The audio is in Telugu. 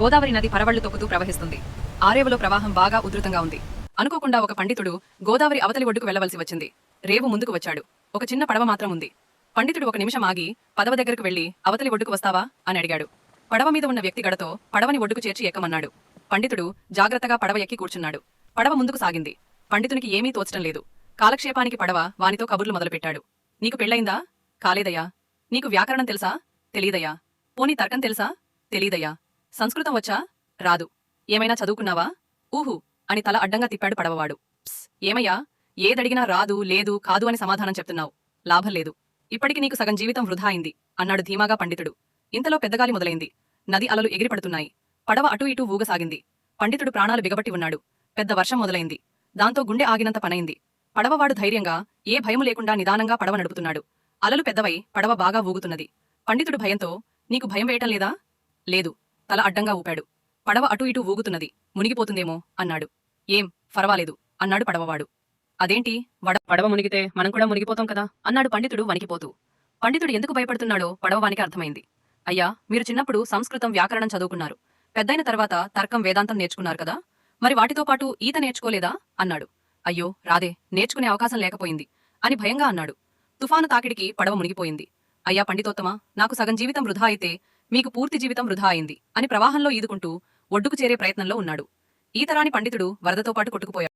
గోదావరి నది పరవళ్లు తొక్కుతూ ప్రవహిస్తుంది. ఆరేవులో ప్రవాహం బాగా ఉధృతంగా ఉంది. అనుకోకుండా ఒక పండితుడు గోదావరి అవతలి ఒడ్డుకు వెళ్లవలసి వచ్చింది. రేవు ముందుకు వచ్చాడు. ఒక చిన్న పడవ మాత్రం ఉంది. పండితుడు ఒక నిమిషం ఆగి పడవ దగ్గరకు వెళ్లి అవతలి ఒడ్డుకు వస్తావా అని అడిగాడు. పడవ మీద ఉన్న వ్యక్తి గడతో పడవని ఒడ్డుకు చేర్చి ఎక్కమన్నాడు. పండితుడు జాగ్రత్తగా పడవ ఎక్కి కూర్చున్నాడు. పడవ ముందుకు సాగింది. పండితునికి ఏమీ తోచటం లేదు. కాలక్షేపానికి పడవ వానితో కబుర్లు మొదలుపెట్టాడు. నీకు పెళ్లయిందా? కాలేదయ్యా. నీకు వ్యాకరణం తెలుసా? తెలీదయ్యా. పోనీ తర్కం తెలుసా? తెలీదయ్యా. సంస్కృతం వచ్చా? రాదు. ఏమైనా చదువుకున్నావా? ఊహు అని తల అడ్డంగా తిప్పాడు పడవవాడు. ఏమయ్యా, ఏదడిగినా రాదు, లేదు, కాదు అని సమాధానం చెప్తున్నావు. లాభం లేదు. ఇప్పటికి నీకు సగం జీవితం వృధా అయింది అన్నాడు ధీమాగా పండితుడు. ఇంతలో పెద్దగాలి మొదలైంది. నది అలలు ఎగిరిపడుతున్నాయి. పడవ అటూ ఇటూ ఊగసాగింది. పండితుడు ప్రాణాలు బిగబట్టి ఉన్నాడు. పెద్ద వర్షం మొదలైంది. దాంతో గుండె ఆగినంత పనైంది. పడవవాడు ధైర్యంగా, ఏ భయము లేకుండా నిదానంగా పడవ నడుపుతున్నాడు. అలలు పెద్దవై పడవ బాగా ఊగుతున్నది. పండితుడు భయంతో, నీకు భయం వేయటం లేదా? లేదు. తల అడ్డంగా ఊపాడు. పడవ అటూ ఇటూ ఊగుతున్నది. మునిగిపోతుందేమో అన్నాడు. ఏం ఫర్వాలేదు అన్నాడు పడవవాడు. అదేంటి, పడవ మునిగితే మనం కూడా మునిగిపోతాం కదా అన్నాడు పండితుడు వణికిపోతూ. పండితుడు ఎందుకు భయపడుతున్నాడో పడవవానికి అర్థమైంది. అయ్యా, మీరు చిన్నప్పుడు సంస్కృతం వ్యాకరణం చదువుకున్నారు. పెద్దయిన తర్వాత తర్కం వేదాంతం నేర్చుకున్నారు కదా, మరి వాటితో పాటు ఈత నేర్చుకోలేదా అన్నాడు. అయ్యో రాదే, నేర్చుకునే అవకాశం లేకపోయింది అని భయంగా అన్నాడు. తుఫాను తాకిడికి పడవ మునిగిపోయింది. అయ్యా పండితోత్తమా, నాకు సగం జీవితం వృధా అయితే మీకు పూర్తి జీవితం వృధా అయింది అని ప్రవాహంలో ఈదుకుంటూ ఒడ్డుకు చేరే ప్రయత్నంలో ఉన్నాడు. ఈతరాని పండితుడు వరదతో పాటు కొట్టుకుపోయాడు.